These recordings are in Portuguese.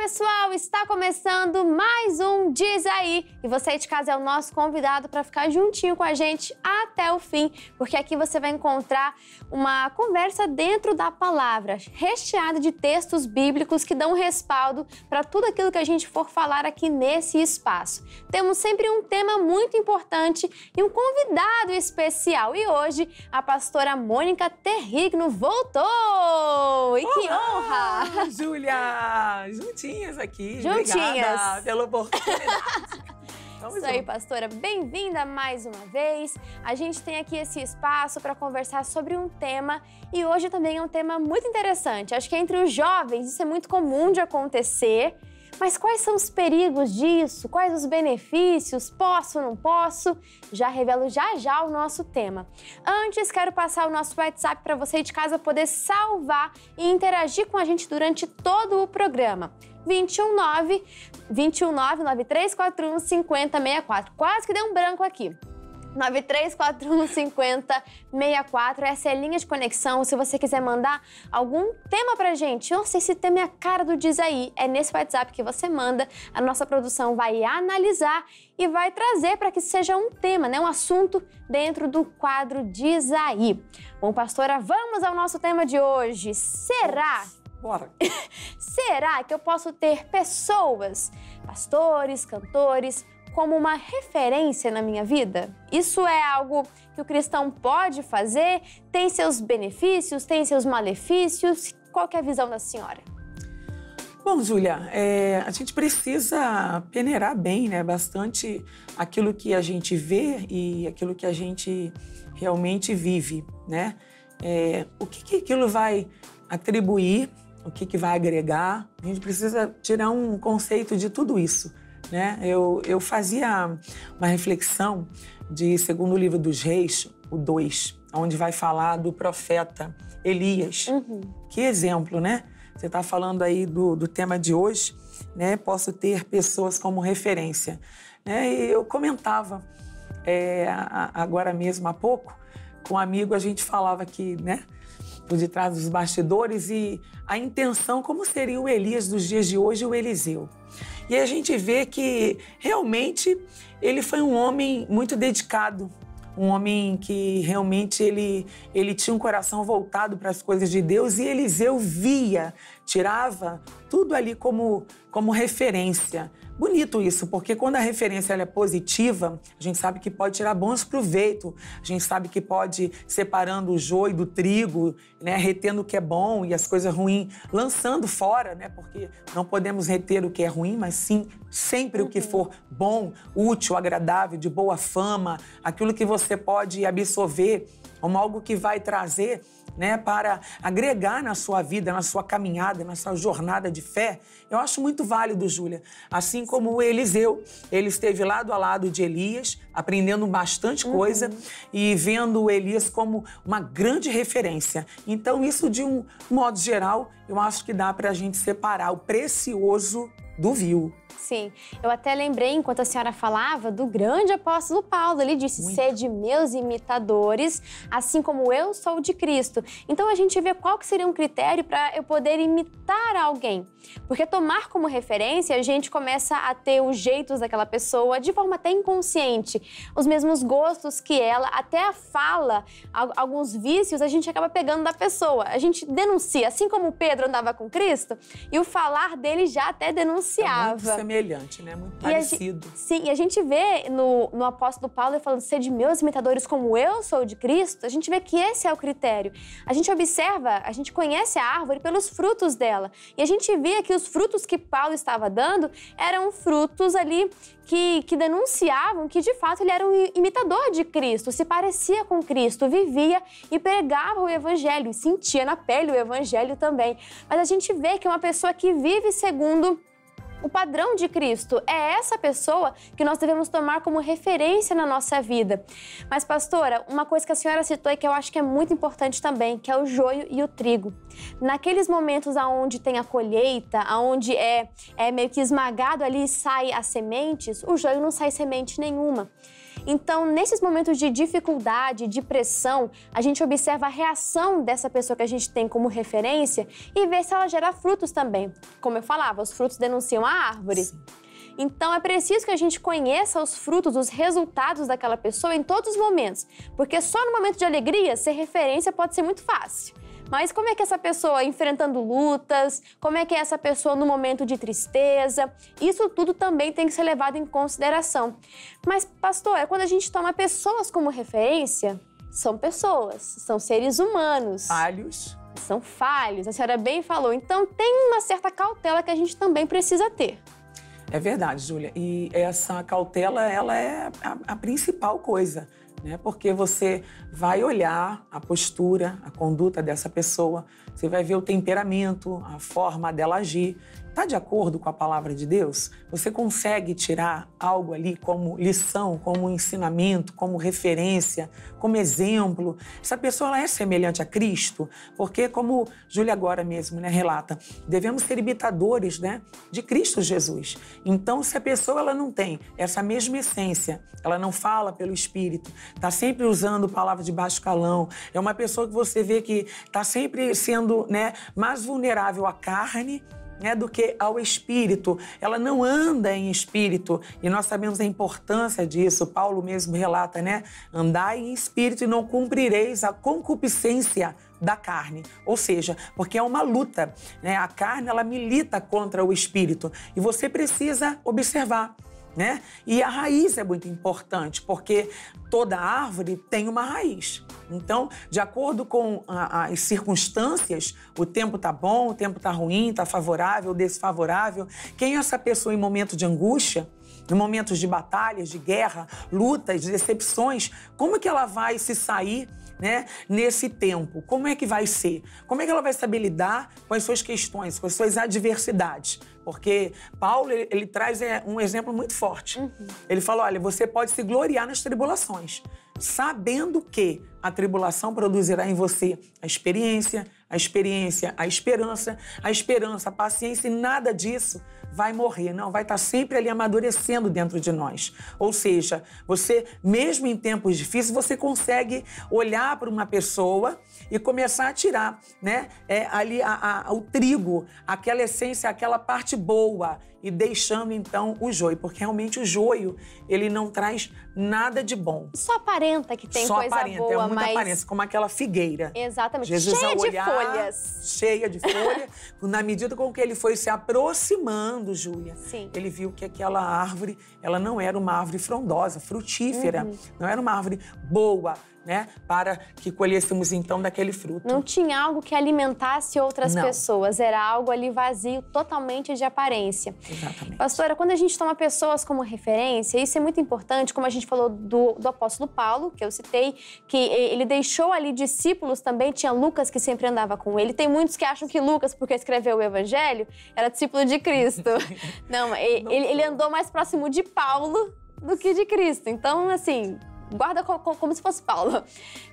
pessoal, está começando mais um Diz Aí e você aí de casa é o nosso convidado para ficar juntinho com a gente até o fim, porque aqui você vai encontrar uma conversa dentro da palavra, recheada de textos bíblicos que dão respaldo para tudo aquilo que a gente for falar aqui nesse espaço. Temos sempre um tema muito importante e um convidado especial e hoje a pastora Mônica Terrigno voltou! E que honra! Júlia! Juntinhas aqui. Juntinhas. Obrigada pela oportunidade. Isso aí, pastora. Bem-vinda mais uma vez. A gente tem aqui esse espaço para conversar sobre um tema e hoje também é um tema muito interessante. Acho que entre os jovens isso é muito comum de acontecer. Mas quais são os perigos disso? Quais os benefícios? Posso ou não posso? Já revelo já o nosso tema. Antes, quero passar o nosso WhatsApp para você de casa poder salvar e interagir com a gente durante todo o programa. 219-9341-5064. Quase que deu um branco aqui. 9341-5064, essa é a linha de conexão. Se você quiser mandar algum tema pra gente, nossa, esse tema é a cara do Diz Aí, é nesse WhatsApp que você manda, a nossa produção vai analisar e vai trazer para que seja um tema, né, um assunto dentro do quadro Diz Aí. Bom, pastora, vamos ao nosso tema de hoje. Bora! Será que eu posso ter pessoas, pastores, cantores, como uma referência na minha vida? Isso é algo que o cristão pode fazer? Tem seus benefícios? Tem seus malefícios? Qual que é a visão da senhora? Bom, Júlia, a gente precisa peneirar bem, né, bastante aquilo que a gente vê e aquilo que a gente realmente vive, né? O que aquilo vai atribuir, o que vai agregar? A gente precisa tirar um conceito de tudo isso. Né? Eu fazia uma reflexão de segundo livro dos Reis, o 2, onde vai falar do profeta Elias. Que exemplo, né? Você está falando aí do tema de hoje, né? Posso ter pessoas como referência. Né? E eu comentava agora mesmo há pouco, com um amigo a gente falava aqui, né? Por detrás dos bastidores e a intenção, como seria o Elias dos dias de hoje e o Eliseu. E a gente vê que realmente ele foi um homem muito dedicado, um homem que realmente ele tinha um coração voltado para as coisas de Deus e Eliseu tirava tudo ali como referência. Bonito isso, porque quando a referência ela é positiva, a gente sabe que pode tirar bons proveitos, a gente sabe que pode separando o joio do trigo, né, retendo o que é bom e as coisas ruins, lançando fora, né, porque não podemos reter o que é ruim, mas sim sempre o que for bom, útil, agradável, de boa fama, aquilo que você pode absorver como algo que vai trazer, né, para agregar na sua vida, na sua caminhada, na sua jornada de fé. Eu acho muito válido, Júlia. Assim como o Eliseu, ele esteve lado a lado de Elias, aprendendo bastante coisa e vendo o Elias como uma grande referência. Então, isso de um modo geral, eu acho que dá para a gente separar o precioso do vil. Sim, eu até lembrei, enquanto a senhora falava, do grande apóstolo Paulo. Ele disse, sede meus imitadores, assim como eu sou de Cristo. Então a gente vê qual que seria um critério para eu poder imitar alguém. Porque tomar como referência, a gente começa a ter os jeitos daquela pessoa de forma até inconsciente. Os mesmos gostos que ela, até a fala, alguns vícios a gente acaba pegando da pessoa. A gente denuncia, assim como Pedro andava com Cristo, e o falar dele já até denunciava. É muito semelhante, né? Muito parecido. Sim, e a gente vê no apóstolo Paulo ele falando, sede meus imitadores como eu sou de Cristo, a gente vê que esse é o critério. A gente observa, a gente conhece a árvore pelos frutos dela. E a gente vê que os frutos que Paulo estava dando eram frutos ali que denunciavam que, de fato, ele era um imitador de Cristo, se parecia com Cristo, vivia e pregava o Evangelho, e sentia na pele o Evangelho também. Mas a gente vê que é uma pessoa que vive segundo o padrão de Cristo. É essa pessoa que nós devemos tomar como referência na nossa vida. Mas, pastora, uma coisa que a senhora citou e que eu acho que é muito importante também, que é o joio e o trigo. Naqueles momentos onde tem a colheita, onde é meio que esmagado ali e sai as sementes, o joio não sai semente nenhuma. Então, nesses momentos de dificuldade, de pressão, a gente observa a reação dessa pessoa que a gente tem como referência e vê se ela gera frutos também. Como eu falava, os frutos denunciam a árvore. Sim. Então, é preciso que a gente conheça os frutos, os resultados daquela pessoa em todos os momentos. Porque só no momento de alegria, ser referência pode ser muito fácil. Mas como é que essa pessoa enfrentando lutas, como é que é essa pessoa no momento de tristeza, isso tudo também tem que ser levado em consideração. Mas, pastor, quando a gente toma pessoas como referência, são pessoas, são seres humanos. Falhos. São falhos, a senhora bem falou. Então, tem uma certa cautela que a gente também precisa ter. É verdade, Júlia. E essa cautela, ela é a principal coisa, né? Porque você vai olhar a postura, a conduta dessa pessoa, você vai ver o temperamento, a forma dela agir. Está de acordo com a palavra de Deus? Você consegue tirar algo ali como lição, como ensinamento, como referência, como exemplo? Essa pessoa ela é semelhante a Cristo? Porque, como Júlia agora mesmo, né, relata, devemos ser imitadores, né, de Cristo Jesus. Então, se a pessoa ela não tem essa mesma essência, ela não fala pelo Espírito, está sempre usando palavras de baixo calão, é uma pessoa que você vê que está sempre sendo, né, mais vulnerável à carne, né, do que ao espírito. Ela não anda em espírito e nós sabemos a importância disso. Paulo mesmo relata, né? Andai em espírito e não cumprireis a concupiscência da carne. Ou seja, porque é uma luta, né? A carne, ela milita contra o espírito e você precisa observar, né? E a raiz é muito importante, porque toda árvore tem uma raiz. Então, de acordo com as circunstâncias, o tempo tá bom, o tempo tá ruim, tá favorável, desfavorável. Quem é essa pessoa em momento de angústia, em momentos de batalhas, de guerra, lutas, decepções, como é que ela vai se sair, né, nesse tempo? Como é que vai ser? Como é que ela vai saber lidar com as suas questões, com as suas adversidades? Porque Paulo, ele traz um exemplo muito forte. Ele fala, olha, você pode se gloriar nas tribulações, sabendo que a tribulação produzirá em você a experiência, a esperança, a paciência, e nada disso vai morrer, não, vai estar sempre ali amadurecendo dentro de nós. Ou seja, você, mesmo em tempos difíceis, você consegue olhar para uma pessoa e começar a tirar, né, ali o trigo, aquela essência, aquela parte boa, e deixando então o joio, porque realmente o joio, ele não traz nada de bom. Só aparenta que tem coisa boa, é muita mas... aparência, como aquela figueira. Exatamente, Jesus, cheia de olhar, folhas. Cheia de folha. Na medida com que ele foi se aproximando, Júlia, Sim. ele viu que aquela árvore, ela não era uma árvore frondosa, frutífera, não era uma árvore boa, né, para que colhêssemos então daquele fruto. Não tinha algo que alimentasse outras pessoas, era algo ali vazio, totalmente de aparência. Exatamente. Pastora, quando a gente toma pessoas como referência, isso é muito importante, como a gente falou do apóstolo Paulo, que eu citei, que ele deixou ali discípulos também, tinha Lucas que sempre andava com ele. Tem muitos que acham que Lucas, porque escreveu o Evangelho, era discípulo de Cristo. Não, ele andou mais próximo de Paulo do que de Cristo. Então, assim... guarda como se fosse Paulo.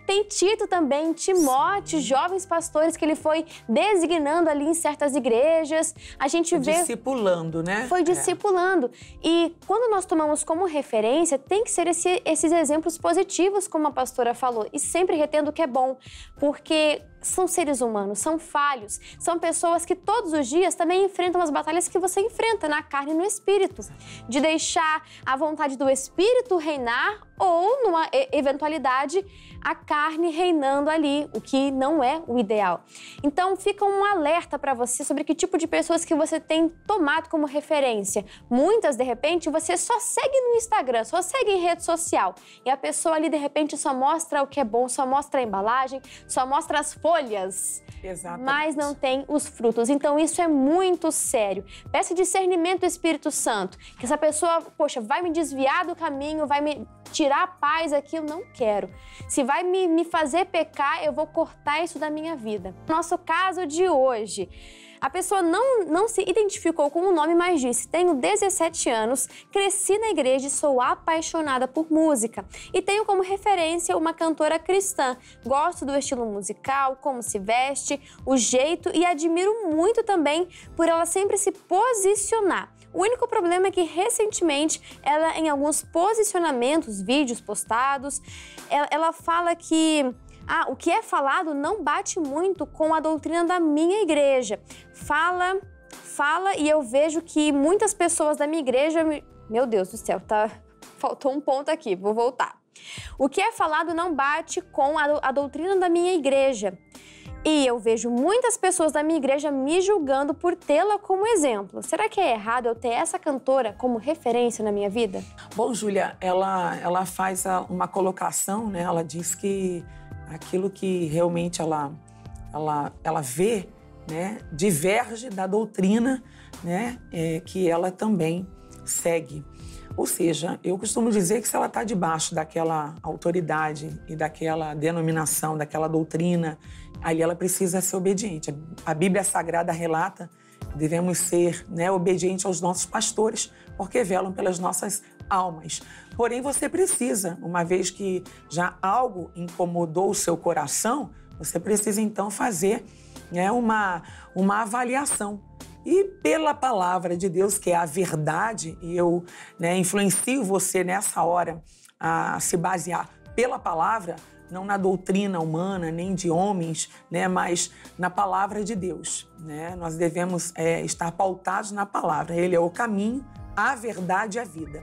Tem Tito também, Timóteo, jovens pastores que ele foi designando ali em certas igrejas. A gente vê... discipulando, né? Foi discipulando. E quando nós tomamos como referência, tem que ser esses exemplos positivos, como a pastora falou. E sempre retendo o que é bom, porque são seres humanos, são falhos. São pessoas que todos os dias também enfrentam as batalhas que você enfrenta na carne e no espírito. De deixar a vontade do espírito reinar ou, numa eventualidade, a carne reinando ali, o que não é o ideal. Então, fica um alerta para você sobre que tipo de pessoas que você tem tomado como referência. Muitas, de repente, você só segue no Instagram, só segue em rede social. E a pessoa ali, de repente, só mostra o que é bom, só mostra a embalagem, só mostra as folhas. Exatamente. Mas não tem os frutos. Então, isso é muito sério. Peça discernimento do Espírito Santo. Que essa pessoa, poxa, vai me desviar do caminho, vai me tirar a paz aqui, eu não quero. Se vai me fazer pecar, eu vou cortar isso da minha vida. Nosso caso de hoje, a pessoa não se identificou com o nome, mas disse: tenho 17 anos, cresci na igreja e sou apaixonada por música. E tenho como referência uma cantora cristã. Gosto do estilo musical, como se veste, o jeito, e admiro muito também por ela sempre se posicionar. O único problema é que, recentemente, ela, em alguns posicionamentos, vídeos postados, ela fala que o que é falado não bate muito com a doutrina da minha igreja. Fala e eu vejo que muitas pessoas da minha igreja... Meu Deus do céu, faltou um ponto aqui, vou voltar. O que é falado não bate com a doutrina da minha igreja. E eu vejo muitas pessoas da minha igreja me julgando por tê-la como exemplo. Será que é errado eu ter essa cantora como referência na minha vida? Bom, Júlia, ela faz uma colocação, né? Ela diz que aquilo que realmente ela vê, né, diverge da doutrina, né, que ela também segue. Ou seja, eu costumo dizer que se ela está debaixo daquela autoridade e daquela denominação, daquela doutrina, ali ela precisa ser obediente. A Bíblia Sagrada relata que devemos ser, né, obedientes aos nossos pastores, porque velam pelas nossas almas. Porém, você precisa, uma vez que já algo incomodou o seu coração, você precisa então fazer, né, uma avaliação. E pela palavra de Deus, que é a verdade, e eu, né, influencio você nessa hora a se basear pela palavra, não na doutrina humana, nem de homens, né, mas na palavra de Deus, né? Nós devemos estar pautados na palavra. Ele é o caminho, a verdade e a vida.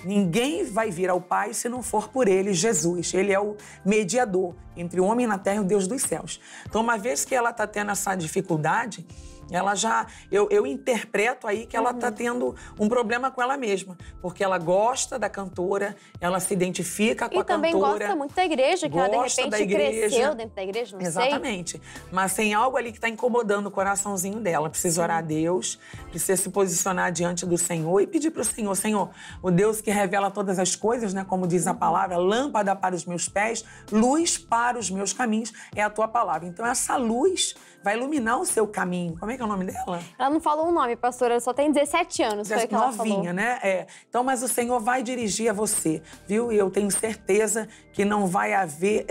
Ninguém vai vir ao Pai se não for por ele, Jesus. Ele é o mediador entre o homem na terra e o Deus dos céus. Então, uma vez que ela está tendo essa dificuldade, ela já, eu interpreto aí que ela está tendo um problema com ela mesma, porque ela gosta da cantora, ela se identifica com a cantora. E também gosta muito da igreja, que ela de repente cresceu dentro da igreja, não sei. Exatamente. Mas tem algo ali que está incomodando o coraçãozinho dela. Precisa orar a Deus, precisa se posicionar diante do Senhor e pedir para o Senhor, Senhor, o Deus que revela todas as coisas, né, como diz a palavra, lâmpada para os meus pés, luz para os meus caminhos, é a tua palavra. Então essa luz vai iluminar o seu caminho. Como é que é o nome dela? Ela não falou o nome, pastora, ela só tem 17 anos, foi o que ela falou. Novinha, né? Então, mas o Senhor vai dirigir a você, viu? E eu tenho certeza que não vai haver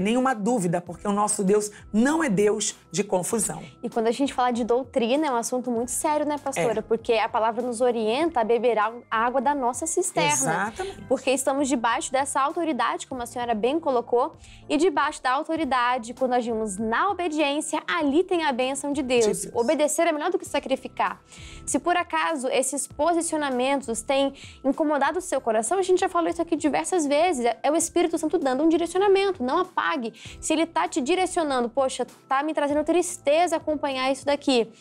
nenhuma dúvida, porque o nosso Deus não é Deus de confusão. E quando a gente fala de doutrina, é um assunto muito sério, né, pastora? Porque a palavra nos orienta a beber a água da nossa cisterna. Exatamente. Porque estamos debaixo dessa autoridade, como a senhora bem colocou, e debaixo da autoridade, quando agimos na obediência, ali tem a bênção de Deus. Obedecer é melhor do que sacrificar. Se por acaso esses posicionamentos têm incomodado o seu coração, a gente já falou isso aqui diversas vezes, é o Espírito Santo dando um direcionamento, não apague. Se ele tá te direcionando, poxa, tá me trazendo tristeza acompanhar isso daqui.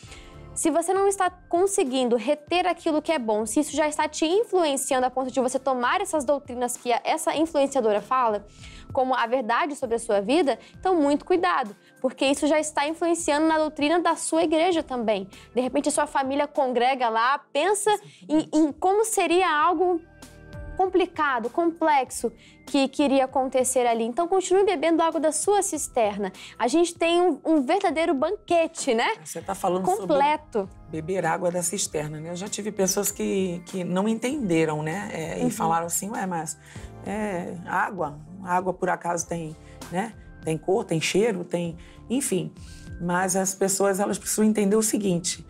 Se você não está conseguindo reter aquilo que é bom, se isso já está te influenciando a ponto de você tomar essas doutrinas que essa influenciadora fala, como a verdade sobre a sua vida, então muito cuidado, porque isso já está influenciando na doutrina da sua igreja também. De repente a sua família congrega lá, pensa em como seria algo complicado, complexo que iria acontecer ali. Então, continue bebendo água da sua cisterna. A gente tem um verdadeiro banquete, né? Você está falando completo. Sobre beber água da cisterna, né? Eu já tive pessoas que não entenderam, né? E falaram assim, ué, mas água por acaso tem, né? Tem cor, tem cheiro, tem... Enfim, mas as pessoas, elas precisam entender o seguinte...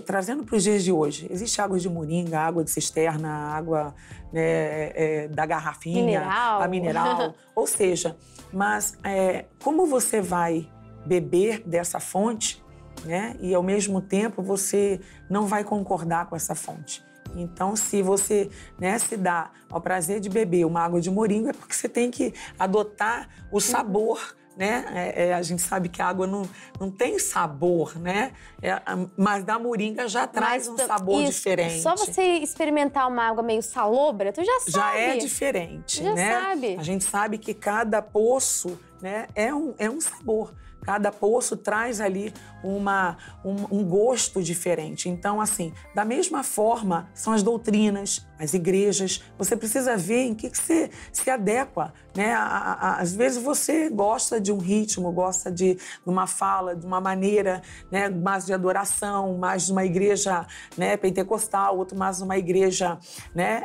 trazendo para os dias de hoje, existe água de moringa, água de cisterna, água, né, da garrafinha, a mineral, ou seja, mas como você vai beber dessa fonte, né, e ao mesmo tempo você não vai concordar com essa fonte? Então, se você, né, se dá ao prazer de beber uma água de moringa, é porque você tem que adotar o sabor, né? A gente sabe que a água não tem sabor, né? Mas da moringa já traz um sabor diferente. Só você experimentar uma água meio salobra, tu já sabe. Já é diferente, já né? Sabe. A gente sabe que cada poço, né, é um sabor. Cada poço traz ali um gosto diferente. Então, assim, da mesma forma, são as doutrinas, as igrejas. Você precisa ver em que você se adequa, né? Às vezes você gosta de um ritmo, gosta de uma fala, de uma maneira, né, mais de adoração, mais de uma igreja, né, pentecostal, outro mais de uma igreja, né,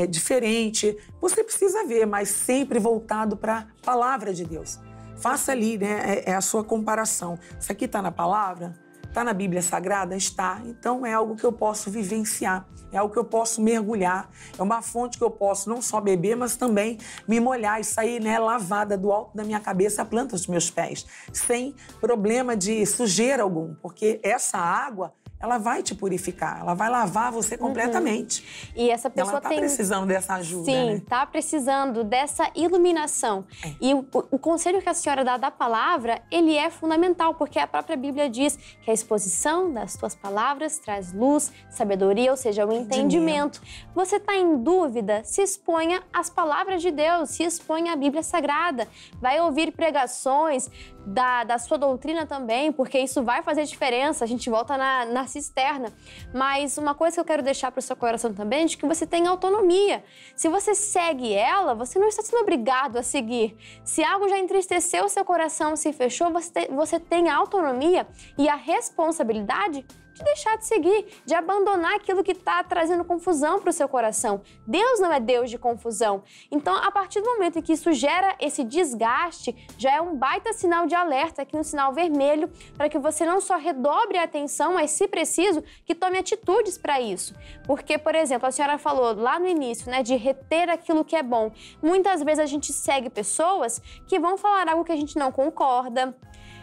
diferente. Você precisa ver, mas sempre voltado para a palavra de Deus. Faça ali, né, a sua comparação. Isso aqui está na palavra? Está na Bíblia Sagrada? Está. Então é algo que eu posso vivenciar, é algo que eu posso mergulhar, é uma fonte que eu posso não só beber, mas também me molhar e sair, né, lavada do alto da minha cabeça à planta dos meus pés, sem problema de sujeira algum, porque essa água, ela vai te purificar, ela vai lavar você completamente. E essa pessoa ela tá precisando dessa ajuda, Sim, né? tá precisando dessa iluminação. E o conselho que a senhora dá da palavra, ele é fundamental, porque a própria Bíblia diz que a exposição das tuas palavras traz luz, sabedoria, ou seja, o entendimento. Você está em dúvida? Se exponha às palavras de Deus, se exponha à Bíblia Sagrada. Vai ouvir pregações da sua doutrina também, porque isso vai fazer diferença. A gente volta na cisterna. Mas uma coisa que eu quero deixar para o seu coração também é de que você tem autonomia. Se você segue ela, você não está sendo obrigado a seguir. Se algo já entristeceu o seu coração, se fechou, você tem a autonomia e a responsabilidade de deixar de seguir, de abandonar aquilo que está trazendo confusão para o seu coração. Deus não é Deus de confusão. Então, a partir do momento em que isso gera esse desgaste, já é um baita sinal de alerta, aqui um sinal vermelho, para que você não só redobre a atenção, mas, se preciso, que tome atitudes para isso. Porque, por exemplo, a senhora falou lá no início, né, de reter aquilo que é bom. Muitas vezes a gente segue pessoas que vão falar algo que a gente não concorda,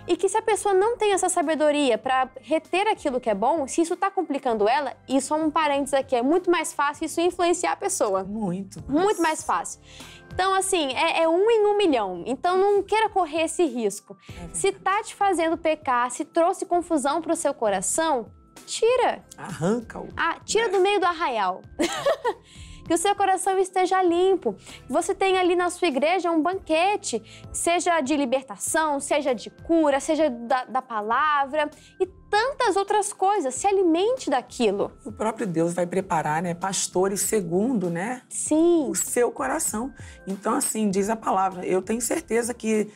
e que se a pessoa não tem essa sabedoria para reter aquilo que é bom, se isso está complicando ela, e só um parênteses aqui, é muito mais fácil isso influenciar a pessoa. Muito. Muito mais fácil. Então, assim, é 1 em 1 milhão. Então, não queira correr esse risco. Se tá te fazendo pecar, se trouxe confusão para o seu coração, tira. Arranca-o. Tira do meio do arraial. Que o seu coração esteja limpo. Você tem ali na sua igreja um banquete, seja de libertação, seja de cura, seja da palavra e tantas outras coisas. Se alimente daquilo. O próprio Deus vai preparar, né, pastores segundo, né? Sim. O seu coração. Então, assim, diz a palavra. Eu tenho certeza que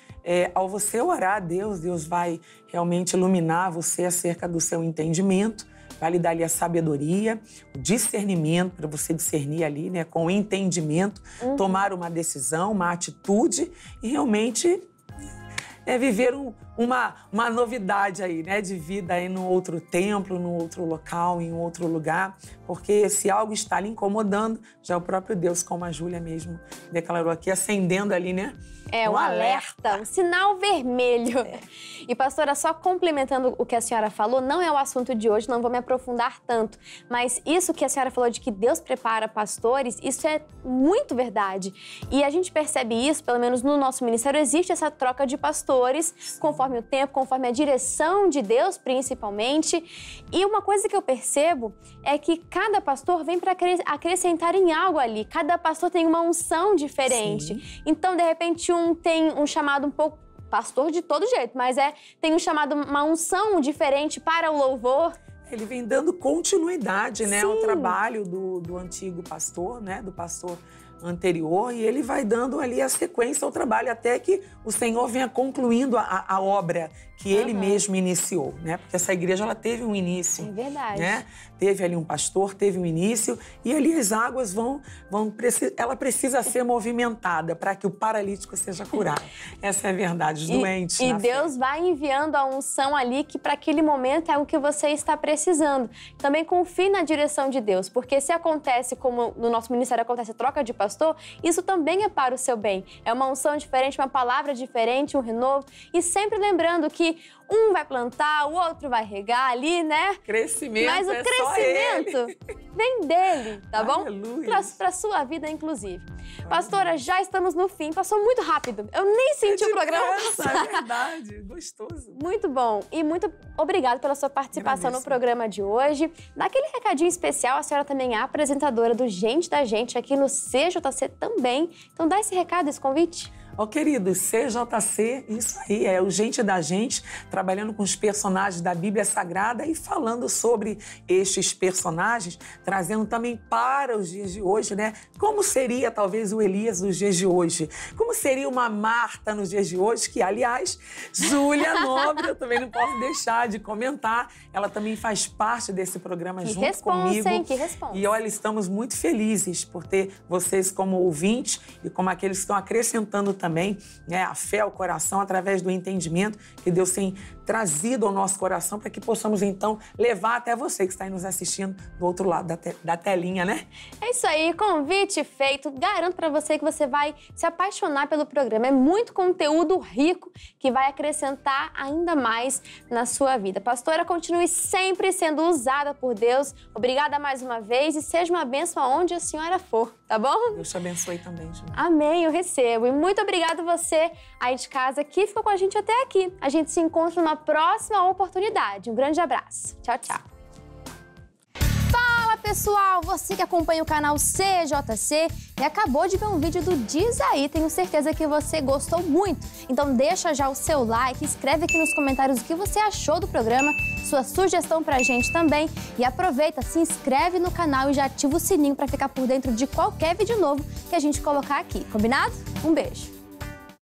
ao você orar a Deus, Deus vai realmente iluminar você acerca do seu entendimento. Vai lhe dar ali a sabedoria, o discernimento para você discernir ali, né, com o entendimento, tomar uma decisão, uma atitude e realmente viver uma novidade aí, né, de vida aí num outro templo, num outro local, em um outro lugar, porque se algo está lhe incomodando, já o próprio Deus, como a Júlia mesmo declarou aqui, acendendo ali, né? Um alerta, um sinal vermelho. E, pastora, só complementando o que a senhora falou, não é o assunto de hoje, não vou me aprofundar tanto, mas isso que a senhora falou de que Deus prepara pastores, isso é muito verdade. E a gente percebe isso, pelo menos no nosso ministério, existe essa troca de pastores, conforme o tempo, conforme a direção de Deus, principalmente. E uma coisa que eu percebo é que cada pastor vem para acrescentar em algo ali. Cada pastor tem uma unção diferente. Sim. Então, de repente, um tem um chamado um pouco pastor de todo jeito, mas tem um chamado, uma unção diferente para o louvor. Ele vem dando continuidade, né, ao trabalho do antigo pastor, né, do pastor anterior, e ele vai dando ali a sequência ao trabalho até que o Senhor venha concluindo a obra que ele mesmo iniciou, né? Porque essa igreja, ela teve um início. É verdade. Né? Teve ali um pastor, teve um início, e ali as águas ela precisa ser movimentada para que o paralítico seja curado. Essa é a verdade, os doentes. E Deus vai enviando a unção ali que para aquele momento é o que você está precisando. Também confie na direção de Deus, porque se acontece, como no nosso ministério acontece, troca de pastor, isso também é para o seu bem. É uma unção diferente, uma palavra diferente, um renovo. E sempre lembrando que um vai plantar, o outro vai regar ali, né? Crescimento. Mas o crescimento vem dele, tá bom? Para sua vida, inclusive. Pastora, já estamos no fim. Passou muito rápido. Eu nem senti o programa passar. É verdade, gostoso. Muito bom. E muito obrigada pela sua participação no programa de hoje. Naquele recadinho especial, a senhora também é apresentadora do Gente da Gente aqui no CJC também. Então dá esse recado, esse convite. Queridos, CJC, isso aí, é o Gente da Gente, trabalhando com os personagens da Bíblia Sagrada e falando sobre estes personagens trazendo também para os dias de hoje, né? Como seria talvez o Elias nos dias de hoje? Como seria uma Marta nos dias de hoje? Que, aliás, Júlia Nobre, eu também não posso deixar de comentar. Ela também faz parte desse programa junto comigo. Hein? Que responsa. E olha, estamos muito felizes por ter vocês como ouvintes e como aqueles que estão acrescentando também, né, a fé ao coração através do entendimento que Deus tem trazido ao nosso coração para que possamos, então, levar até você que está aí nos assistindo do outro lado da telinha, né? É isso aí, convite feito. Garanto para você que você vai se apaixonar pelo programa. É muito conteúdo rico que vai acrescentar ainda mais na sua vida. Pastora, continue sempre sendo usada por Deus. Obrigada mais uma vez e seja uma bênção aonde a senhora for, tá bom? Deus te abençoe também, Júlia. Amém, eu recebo. E muito obrigada você aí de casa que ficou com a gente até aqui. A gente se encontra numa próxima oportunidade. Um grande abraço. Tchau, tchau. Fala, pessoal! Você que acompanha o canal CJC e acabou de ver um vídeo do Diz Aí, tenho certeza que você gostou muito. Então deixa já o seu like, escreve aqui nos comentários o que você achou do programa, sua sugestão pra gente também. E aproveita, se inscreve no canal e já ativa o sininho para ficar por dentro de qualquer vídeo novo que a gente colocar aqui, combinado? Um beijo!